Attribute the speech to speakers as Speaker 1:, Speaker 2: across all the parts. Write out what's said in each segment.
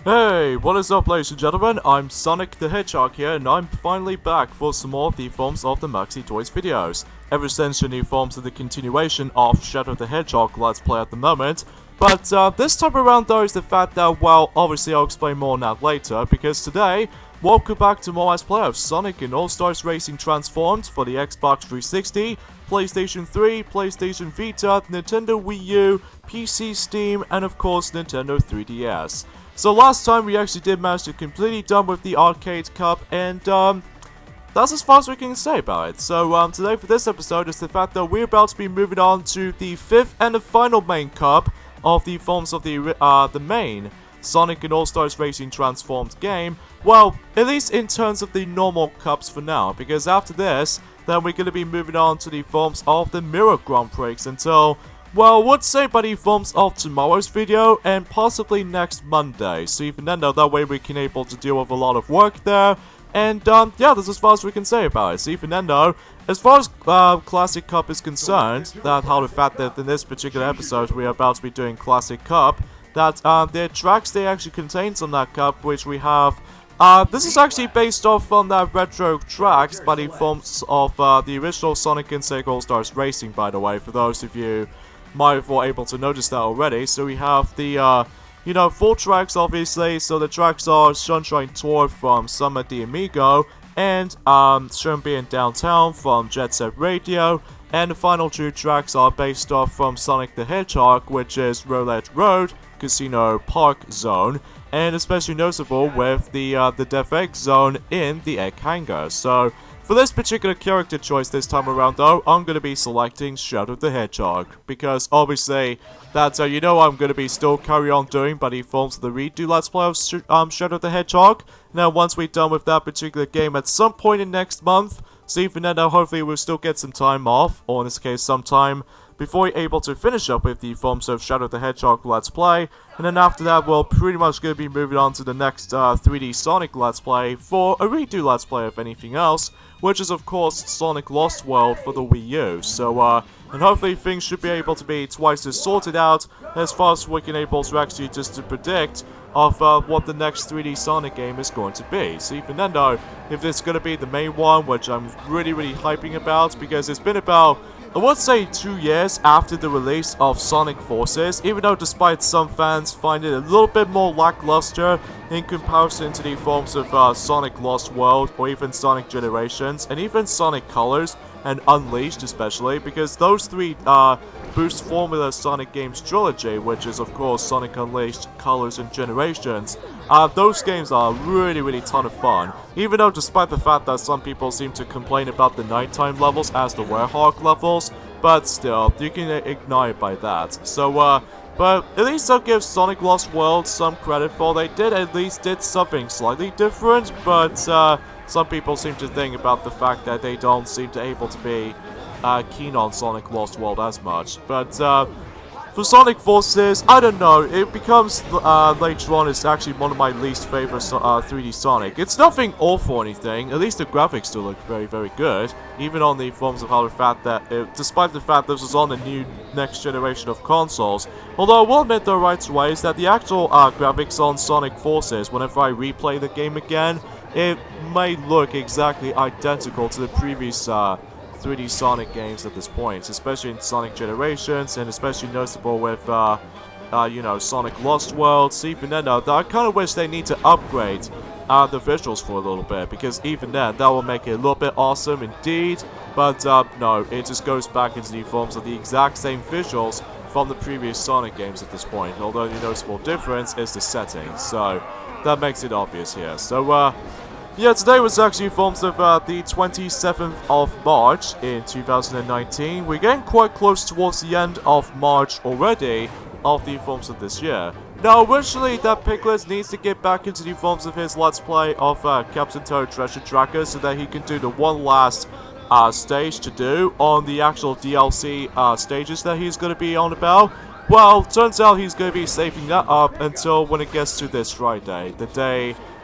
Speaker 1: Hey, what is up ladies and gentlemen, I'm Sonic the Hedgehog here, and I'm finally back for some more of the Forms of the Maxi Toys videos. Ever since the new forms of the continuation of Shadow the Hedgehog Let's Play at the moment. But this time around though is the fact that, well, obviously I'll explain more on that later, because today, welcome back to more Let's Play of Sonic and All-Stars Racing Transformed for the Xbox 360, PlayStation 3, PlayStation Vita, Nintendo Wii U, PC, Steam, and of course Nintendo 3DS. So last time we actually did manage to completely done with the Arcade Cup, and that's as far as we can say about it. So today for this episode is the fact that we're about to be moving on to the 5th and the final main cup of the forms of the main Sonic and All-Stars Racing Transformed game. Well, at least in terms of the normal cups for now, because after this, then we're going to be moving on to the forms of the Mirror Grand Prix until, well, would say by the forms of tomorrow's video and possibly next Monday. So even then though, that way we can able to deal with a lot of work there. And yeah, that's as far as we can say about it. So even then though, as far as Classic Cup is concerned, that how the fact that in this particular episode we are about to be doing Classic Cup, that the tracks they actually contains on that cup, which we have, this is actually based off on that retro tracks by the forms of the original Sonic and Sega All-Stars Racing, by the way, for those of you might have been able to notice that already. So we have the, you know, 4 tracks obviously. So the tracks are Sunshine Tour from Samba the Amigo, and Shibuya in Downtown from Jet Set Radio, and the final 2 tracks are based off from Sonic the Hedgehog, which is Roulette Road, Casino Park Zone, and especially noticeable with the Death Egg Zone in the Egg Hangar. So for this particular character choice this time around though, I'm going to be selecting Shadow the Hedgehog, because obviously that's you know I'm going to be still carry on doing by the forms of the redo Let's Play of Shadow the Hedgehog. Now once we're done with that particular game at some point in next month, so even then hopefully we'll still get some time off, or in this case some time before we're able to finish up with the forms of Shadow the Hedgehog Let's Play. And then after that, we're pretty much going to be moving on to the next 3D Sonic Let's Play for a redo Let's Play if anything else, which is of course Sonic Lost World for the Wii U. So, and hopefully things should be able to be twice as sorted out as far as we can able to actually just to predict of what the next 3D Sonic game is going to be. So even then though, if it's going to be the main one, which I'm really hyping about, because it's been about, I would say 2 years after the release of Sonic Forces, even though despite some fans find it a little bit more lackluster in comparison to the forms of Sonic Lost World, or even Sonic Generations, and even Sonic Colors and Unleashed especially, because those 3 boost Formula Sonic Games trilogy, which is of course Sonic Unleashed, Colors, and Generations, those games are really ton of fun, even though despite the fact that some people seem to complain about the nighttime levels as the Werehog levels, but still, you can ignore it by that. So, but at least I'll give Sonic Lost World some credit for they at least did something slightly different, but some people seem to think about the fact that they don't seem to able to be keen on Sonic Lost World as much. But for Sonic Forces, I don't know, it becomes later on it's actually one of my least favorite 3D Sonic. It's nothing awful or anything, at least the graphics still look very good, even on the forms of how the fact that, despite the fact this was on the new next generation of consoles. Although I will admit though right away is that the actual graphics on Sonic Forces, whenever I replay the game again, it may look exactly identical to the previous 3D Sonic games at this point, especially in Sonic Generations, and especially noticeable with, you know, Sonic Lost World. So even then, I kind of wish they need to upgrade the visuals for a little bit, because even then, that will make it a little bit awesome indeed. But no, it just goes back into the forms of the exact same visuals from the previous Sonic games at this point, although the noticeable difference is the settings, so that makes it obvious here. So, yeah, today was actually forms of the 27th of March in 2019. We're getting quite close towards the end of March already of the forms of this year. Now, originally, that Piglet needs to get back into the forms of his Let's Play of Captain Toad Treasure Tracker so that he can do the one last stage to do on the actual DLC stages that he's going to be on about. Well, turns out he's going to be saving that up until when it gets to this Friday,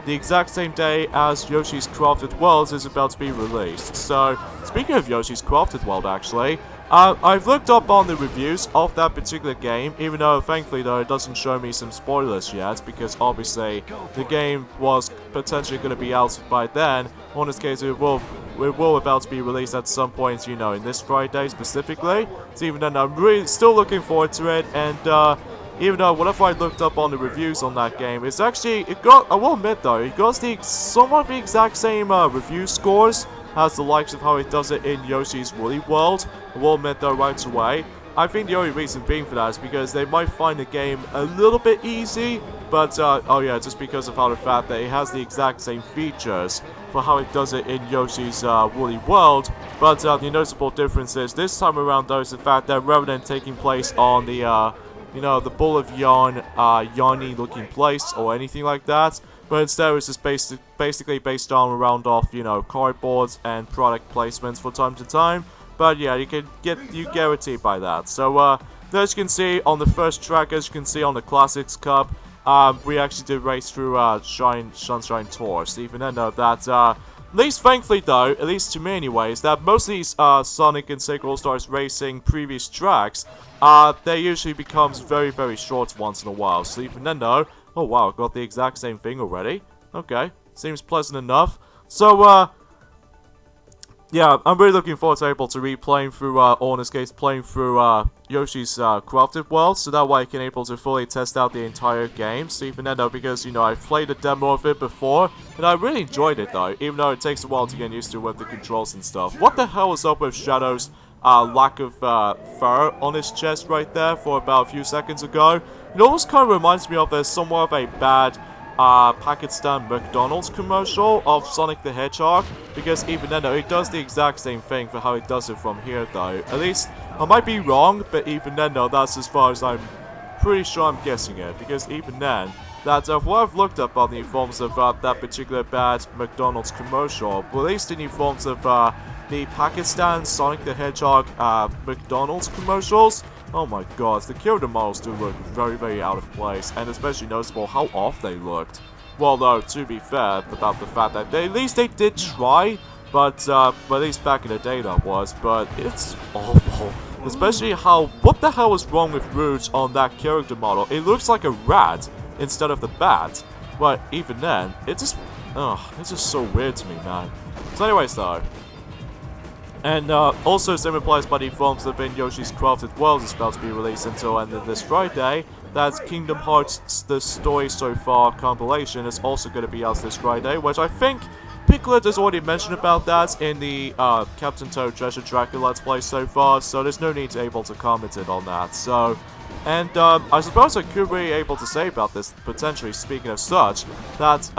Speaker 1: the exact same day as Yoshi's Crafted Worlds is about to be released. So, speaking of Yoshi's Crafted World actually, I've looked up on the reviews of that particular game, even though thankfully though it doesn't show me some spoilers yet, because obviously the game was potentially going to be out by then. In this case, it will about to be released at some point, you know, in this Friday specifically. So even then, I'm really still looking forward to it, and even though whatever I looked up on the reviews on that game, it's actually, I will admit though, it got somewhat the exact same review scores as the likes of how it does it in Yoshi's Woolly World. I will admit though right away, I think the only reason being for that is because they might find the game a little bit easy, but oh yeah, just because of how the fact that it has the exact same features for how it does it in Yoshi's Woolly World. But the noticeable difference is this time around though is the fact that rather than taking place on the you know, the Bull of Yarn, yarny looking place or anything like that, but instead it's just basically based on around off, you know, cardboards and product placements for time to time. But yeah, you guaranteed by that. So as you can see on the first track, as you can see on the Classics Cup, we actually did race through Sunshine Tour. So even then though that at least thankfully though, at least to me anyways, that most of these Sonic and Sega All-Stars Racing previous tracks, they usually becomes very, very short once in a while. So even then though, oh wow, got the exact same thing already. Okay, seems pleasant enough. So yeah, I'm really looking forward to able to replaying through, or in this case, playing through Yoshi's Crafted World, so that way I can able to fully test out the entire game. So even then though, because, you know, I've played a demo of it before, and I really enjoyed it though, even though it takes a while to get used to with the controls and stuff. What the hell is up with Shadow's lack of fur on his chest right there for about a few seconds ago? It almost kind of reminds me of somewhat of a bad Pakistan McDonald's commercial of Sonic the Hedgehog, because even then though, it does the exact same thing for how it does it from here though. At least, I might be wrong, but even then though, that's as far as I'm pretty sure I'm guessing it, because even then, that what I've looked up on the forms of that particular bad McDonald's commercial, but at least in the forms of the Pakistan Sonic the Hedgehog McDonald's commercials, oh my god, the character models do look very, very out of place, and especially noticeable how off they looked. Well, though, to be fair, about the fact that at least they did try, but at least back in the day that was, but it's awful. Especially how, what the hell is wrong with Rouge on that character model? It looks like a rat instead of the bat, but even then, it's just so weird to me, man. So anyways, though, and also same applies by the forms that have been Yoshi's Crafted World is about to be released until end of this Friday. That's Kingdom Hearts The Story So Far compilation is also going to be out this Friday, which I think Piglet has already mentioned about that in the Captain Toad Treasure Tracker Let's Play so far, so there's no need to able to comment it on that. So, and I suppose I could be able to say about this, potentially speaking of such, that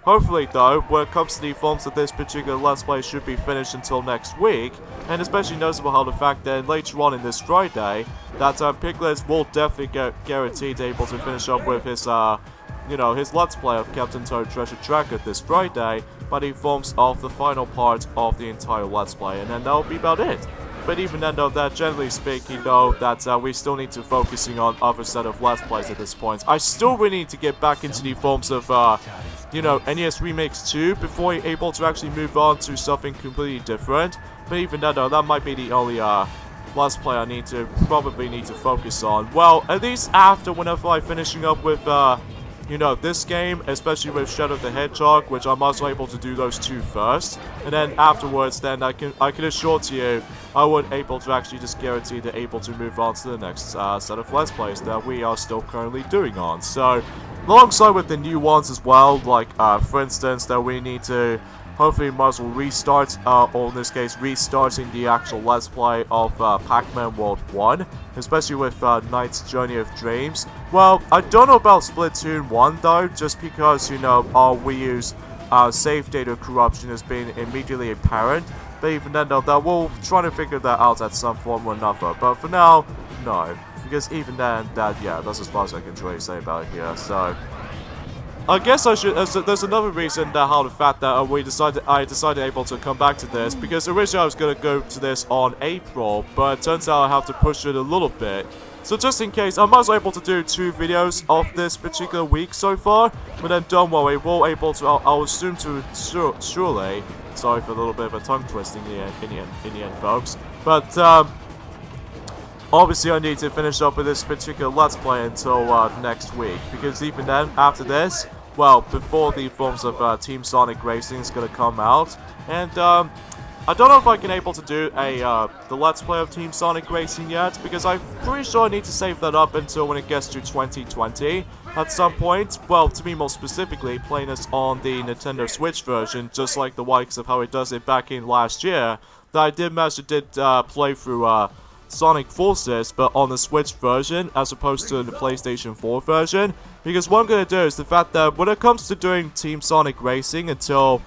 Speaker 1: hopefully though, when it comes to the forms of this particular Let's Play should be finished until next week, and especially noticeable how the fact that later on in this Friday, that Piglet will definitely get guaranteed able to finish up with his, you know, his Let's Play of Captain Toad Treasure Tracker this Friday, by the forms of the final part of the entire Let's Play, and then that'll be about it. But even then though, that generally speaking though, that we still need to focusing on other set of Let's Plays at this point. I still really need to get back into the forms of, you know, NES Remakes 2 before you're able to actually move on to something completely different. But even then though, that might be the only Let's Play I probably need to focus on. Well, at least after whenever I'm finishing up with, you know, this game, especially with Shadow the Hedgehog, which I'm also able to do those two first, and then afterwards, then I can assure to you, I would able to actually just guarantee to able to move on to the next set of Let's Plays that we are still currently doing on. So, alongside with the new ones as well, like for instance, that we need to hopefully might as well restart, or in this case, restarting the actual Let's Play of Pac-Man World 1, especially with Knight's Journey of Dreams. Well, I don't know about Splatoon 1 though, just because, you know, our Wii U's save data corruption has been immediately apparent. But even then though, that we'll try to figure that out at some form or another. But for now, no. Because even then, yeah, that's as far as I can truly say about it here, so... I guess I should. There's another reason that how the fact that I decided able to come back to this, because originally I was gonna go to this on April, but it turns out I have to push it a little bit. So just in case, I was able to do 2 videos of this particular week so far, but then don't worry, we'll able to. I'll assume to surely. Sorry for a little bit of a tongue twist in the end, folks. But, obviously I need to finish up with this particular Let's Play until, next week. Because even then, after this, well, before the forms of, Team Sonic Racing is gonna come out. And, I don't know if I can able to do the Let's Play of Team Sonic Racing yet, because I'm pretty sure I need to save that up until when it gets to 2020 at some point. Well, to be more specifically, playing this on the Nintendo Switch version, just like the likes of how it does it back in last year, that I did manage to play through Sonic Forces, but on the Switch version, as opposed to the PlayStation 4 version, because what I'm going to do is the fact that when it comes to doing Team Sonic Racing until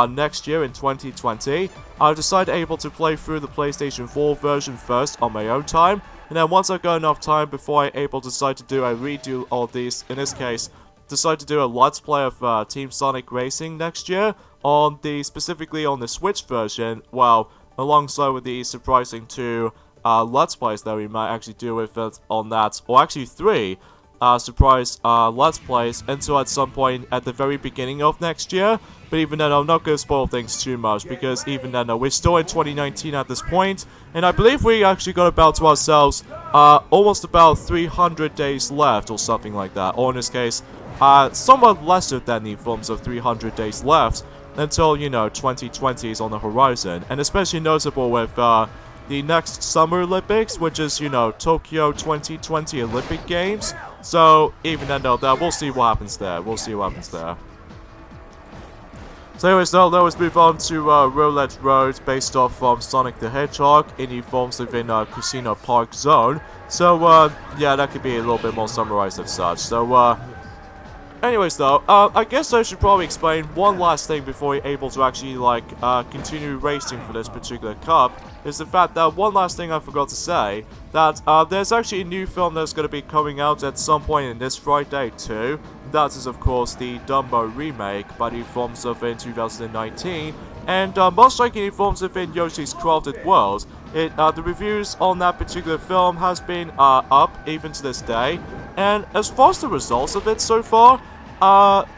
Speaker 1: next year in 2020, I've decided able to play through the PlayStation 4 version first on my own time, and then once I've got enough time before I'm able to decide to do a redo of these, in this case, decide to do a Let's Play of Team Sonic Racing next year, specifically on the Switch version, well, alongside with the surprising 2 Let's Plays that we might actually do with it on that, or actually 3 surprise Let's Plays until at some point at the very beginning of next year. But even then, I'm not going to spoil things too much, because even then, we're still in 2019 at this point, and I believe we actually got about to ourselves almost about 300 days left, or something like that, or in this case, somewhat lesser than the forms of 300 days left, until, you know, 2020 is on the horizon, and especially notable with the next Summer Olympics, which is, you know, Tokyo 2020 Olympic Games. So, even then, though, we'll see what happens there. We'll see what happens there. So anyways, now let's move on to Roulette Road, based off from Sonic the Hedgehog, in the forms within Casino Park Zone. So, yeah, that could be a little bit more summarized as such. So, anyways, though, I guess I should probably explain one last thing before you're able to actually, like, continue racing for this particular cup, is the fact that one last thing I forgot to say, that there's actually a new film that's going to be coming out at some point in this Friday, too. That is, of course, the Dumbo remake by the forms of in 2019, and most likely in forms of in Yoshi's Crafted World. The reviews on that particular film has been up even to this day, and as far as the results of it so far,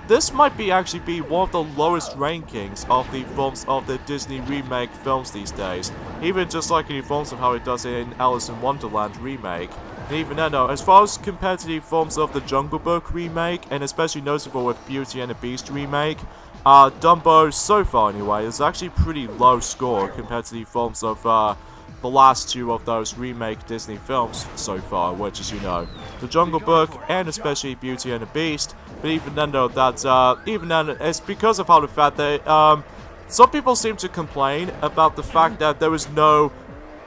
Speaker 1: this might actually be one of the lowest rankings of the forms of the Disney remake films these days, even just like in the forms of how it does in Alice in Wonderland remake. And even then, though, as far as compared to the forms of the Jungle Book remake, and especially notable with Beauty and the Beast remake, Dumbo, so far anyway, is actually pretty low score compared to the forms of the last 2 of those remake Disney films so far, which is, you know, the Jungle Book and especially Beauty and the Beast. But even then, though, even then, it's because of how the fact that some people seem to complain about the fact that there was no.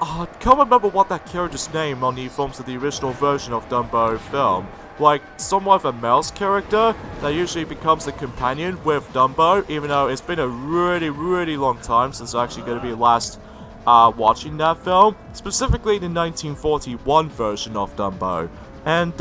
Speaker 1: I can't remember what that character's name on the forms of the original version of Dumbo film. Like, somewhat of a mouse character that usually becomes the companion with Dumbo, even though it's been a really, really long time since I'm actually going to be last watching that film. Specifically the 1941 version of Dumbo. And,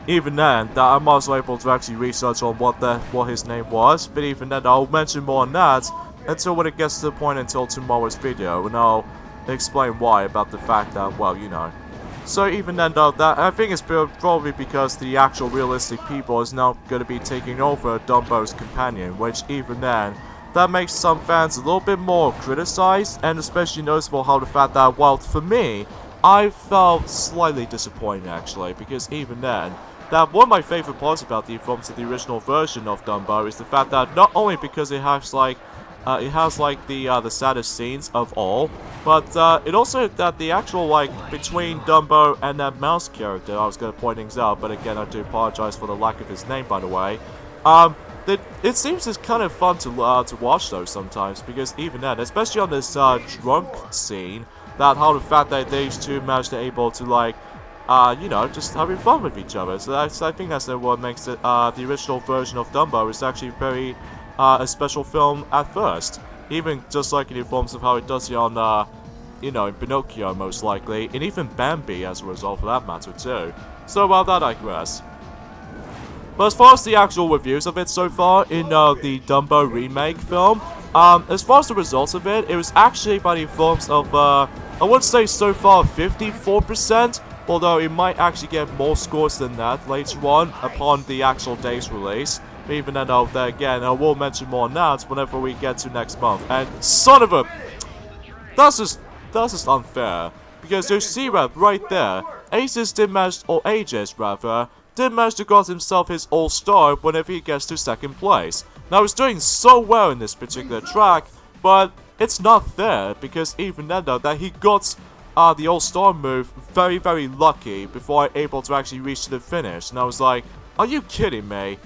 Speaker 1: even then, that I'm also able to actually research on what his name was. But even then, I'll mention more on that until when it gets to the point until tomorrow's video, and I'll explain why about the fact that, well, you know. So even then, though, that I think it's probably because the actual realistic people is now going to be taking over Dumbo's companion, which even then, that makes some fans a little bit more criticized, and especially noticeable how the fact that, well, for me, I felt slightly disappointed actually, because even then, that one of my favorite parts about the forms of the original version of Dumbo is the fact that not only because it has like the saddest scenes of all, but it also that the actual like between Dumbo and that mouse character, I was going to point things out, but again I do apologize for the lack of his name by the way. It seems it's kind of fun to watch those sometimes, because even then, especially on this drunk scene, that how the fact that these two managed to able to like you know, just having fun with each other. So I think that's what makes it the original version of Dumbo is actually very a special film at first, even just like in the forms of how it does it on you know, in Pinocchio most likely, and even Bambi as a result for that matter too. So about that I digress. But as far as the actual reviews of it so far in the Dumbo remake film, as far as the results of it, it was actually by the forms of I would say so far 54%, although it might actually get more scores than that later on upon the actual day's release. But even then, again, I will mention more on that whenever we get to next month. And son of a... that's just unfair. Because you see right there, Aegis did manage to got himself his all-star whenever he gets to second place. Now he's doing so well in this particular track, but it's not fair because even then though that he got the all-star move very, very lucky before able to actually reach to the finish. And I was like, are you kidding me?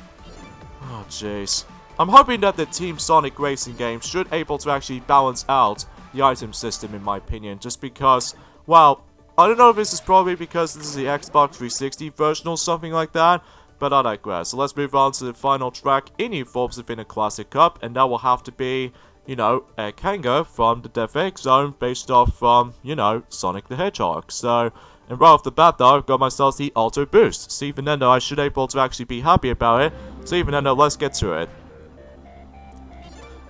Speaker 1: Oh jeez. I'm hoping that the Team Sonic racing game should able to actually balance out the item system in my opinion, just because, well, I don't know if this is probably because this is the Xbox 360 version or something like that, but I digress. So let's move on to the final track in New Forms within a Classic Cup, and that will have to be, you know, a Kanga from the Death Egg Zone based off from, you know, Sonic the Hedgehog. So, and right off the bat though, I've got myself the Auto Boost. So even then though, I should able to actually be happy about it. So even then though, let's get to it.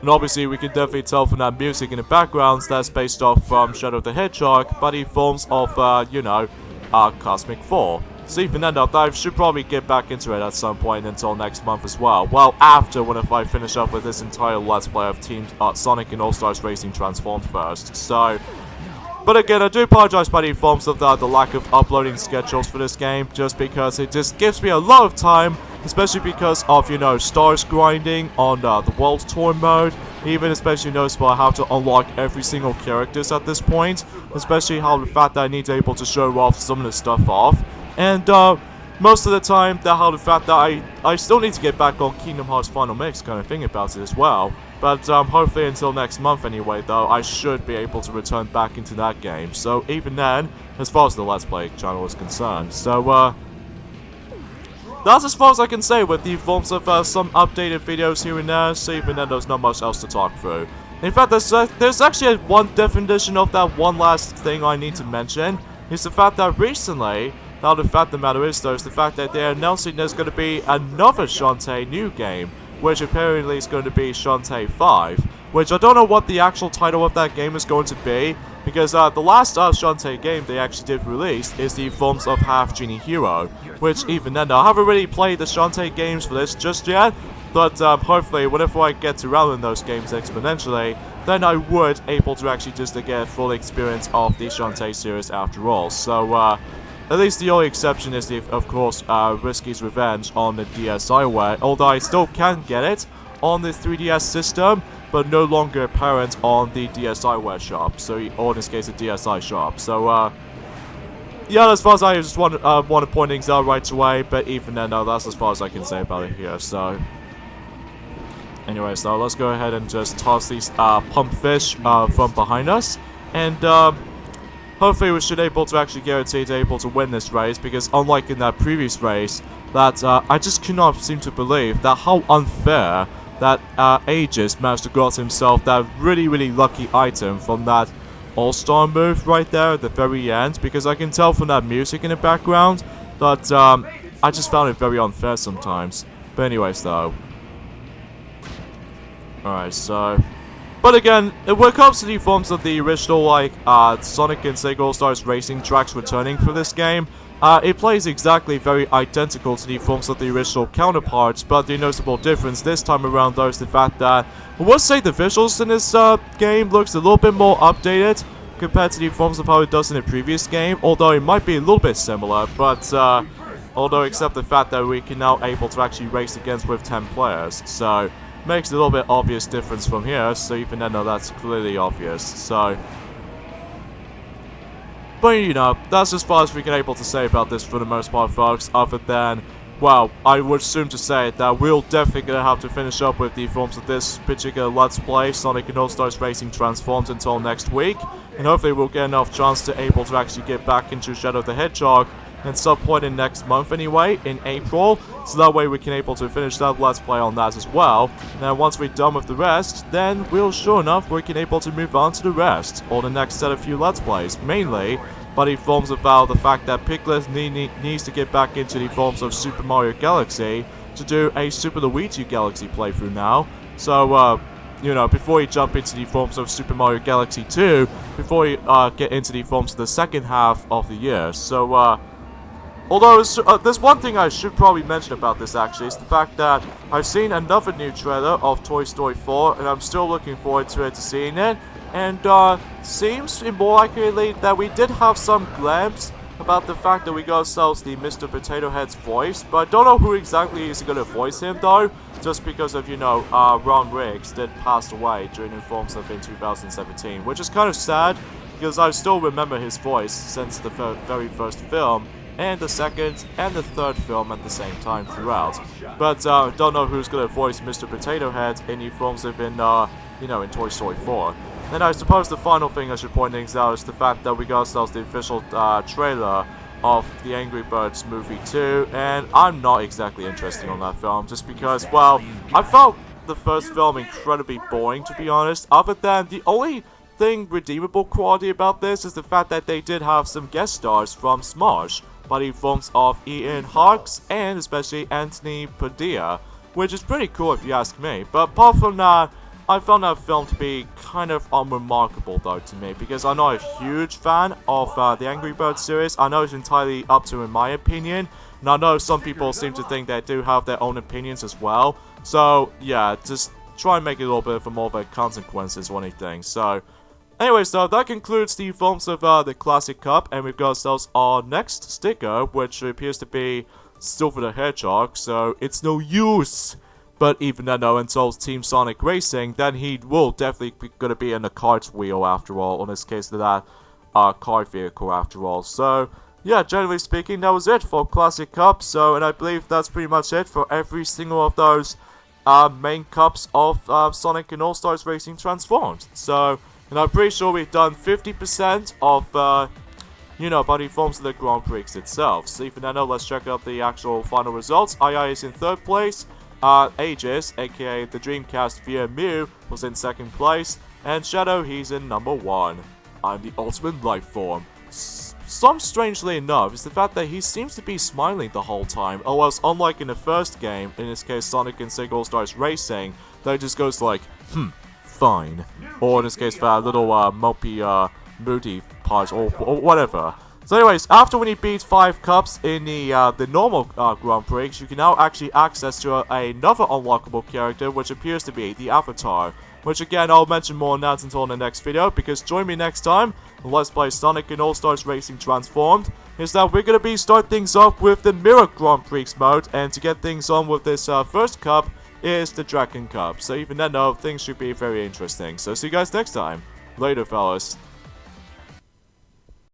Speaker 1: And obviously we can definitely tell from that music in the background that's based off from Shadow the Hedgehog, but in forms of, you know, Cosmic 4. So even then though, I should probably get back into it at some point until next month as well. Well, after if I finish up with this entire Let's Play of Team Sonic and All-Stars Racing Transformed first. So, but again, I do apologize by the forms of the lack of uploading schedules for this game, just because it just gives me a lot of time, especially because of, you know, stars grinding on the World Tour mode. Even especially noticeable how to unlock every single characters at this point, especially how the fact that I need to able to show off some of the stuff off. And most of the time, how the fact that I still need to get back on Kingdom Hearts Final Mix kind of thing about it as well. But hopefully until next month anyway though, I should be able to return back into that game. So even then, as far as the Let's Play channel is concerned. So that's as far as I can say with the forms of some updated videos here and there. So even then, there's not much else to talk through. In fact, there's actually one definition of that one last thing I need to mention. Is the fact that recently, now the fact of the matter is though, is the fact that they're announcing there's going to be another Shantae new game, which apparently is going to be Shantae 5, which I don't know what the actual title of that game is going to be, because the last Shantae game they actually did release is the forms of Half Genie Hero, which even then, I haven't really played the Shantae games for this just yet, but hopefully whenever I get to round in those games exponentially, then I would able to actually just get a full experience of the Shantae series after all. So at least the only exception is, of course, Risky's Revenge on the DSiWare, although I still can get it on the 3DS system, but no longer apparent on the DSiWare shop, so, or in this case, the DSi shop. So, yeah, as far as I just want to point things out right away, but even then, no, that's as far as I can say about it here, so. Anyway, so let's go ahead and just toss these pump fish from behind us, and hopefully we should be able to actually guarantee to able to win this race, because unlike in that previous race, that I just cannot seem to believe that how unfair that Aegis managed to got himself that really, really lucky item from that all-star move right there at the very end, because I can tell from that music in the background that I just found it very unfair sometimes. But anyways though. Alright, so, but again, when it comes to the forms of the original, like, Sonic and Sega All-Stars Racing tracks returning for this game, it plays exactly very identical to the forms of the original counterparts, but the noticeable difference this time around though is the fact that, I would say the visuals in this game looks a little bit more updated compared to the forms of how it does in the previous game, although it might be a little bit similar, but, although except the fact that we can now able to actually race against with 10 players, so makes a little bit obvious difference from here, so even then, no, that's clearly obvious, so. But, you know, that's as far as we can able to say about this for the most part, folks, other than, well, I would assume to say that we'll definitely gonna have to finish up with the forms of this particular Let's Play, Sonic and All-Stars Racing Transformed, until next week, and hopefully we'll get enough chance to able to actually get back into Shadow the Hedgehog at some point in next month anyway, in April, so that way we can able to finish that Let's Play on that as well. Now once we're done with the rest, then we'll sure enough we can able to move on to the rest, or the next set of few Let's Plays, mainly by the forms about the fact that Piglet needs to get back into the forms of Super Mario Galaxy to do a Super Luigi Galaxy playthrough now, so you know, before you jump into the forms of Super Mario Galaxy 2, before you get into the forms of the second half of the year, so although, there's one thing I should probably mention about this actually, is the fact that I've seen another new trailer of Toy Story 4, and I'm still looking forward to seeing it. And seems more likely that we did have some glimpse about the fact that we got ourselves the Mr. Potato Head's voice, but I don't know who exactly is going to voice him though, just because of, you know, Ron Riggs did pass away during the films of in 2017, which is kind of sad, because I still remember his voice since the very first film, and the second and the third film at the same time throughout. But don't know who's going to voice Mr. Potato Head in the films of in, you know, in Toy Story 4. And I suppose the final thing I should point out is the fact that we got ourselves the official trailer of the Angry Birds movie 2, and I'm not exactly interested on that film, just because, well, I felt the first film incredibly boring, to be honest, other than the only thing redeemable quality about this is the fact that they did have some guest stars from Smosh, by the films of Ian Hawks and especially Anthony Padilla, which is pretty cool if you ask me, but apart from that, I found that film to be kind of unremarkable though to me, because I'm not a huge fan of the Angry Birds series. I know it's entirely up to in my opinion, and I know some people seem to think they do have their own opinions as well. So yeah, just try and make it a little bit of more of a consequences or anything. So anyways though, that concludes the films of the Classic Cup, and we've got ourselves our next sticker, which appears to be Silver the Hedgehog, so it's no use. But even then, though, until Team Sonic Racing, then he will definitely be going to be in the kart wheel after all, or in this case, that kart vehicle after all. So, yeah, generally speaking, that was it for Classic Cup. So, and I believe that's pretty much it for every single of those main cups of Sonic and All-Stars Racing Transformed. So, and I'm pretty sure we've done 50% of, you know, by the forms of the Grand Prix itself. So, even then, let's check out the actual final results. II is in 3rd place. Aegis, aka the Dreamcast via Mew, was in 2nd place, and Shadow, he's in number 1. I'm the ultimate life form. Some strangely enough is the fact that he seems to be smiling the whole time, or else unlike in the first game, in this case Sonic and Sega All-Stars Racing, that just goes like, fine. Or in this case that little mopey moody part, or whatever. So anyways, after when you beat 5 cups in the normal Grand Prix, you can now actually access to another unlockable character, which appears to be the Avatar. Which again, I'll mention more on that until in the next video, because join me next time, when Let's Play Sonic and All-Stars Racing Transformed, is that we're going to start things off with the Mirror Grand Prix mode, and to get things on with this first cup is the Dragon Cup. So even then though, things should be very interesting. So see you guys next time. Later fellas.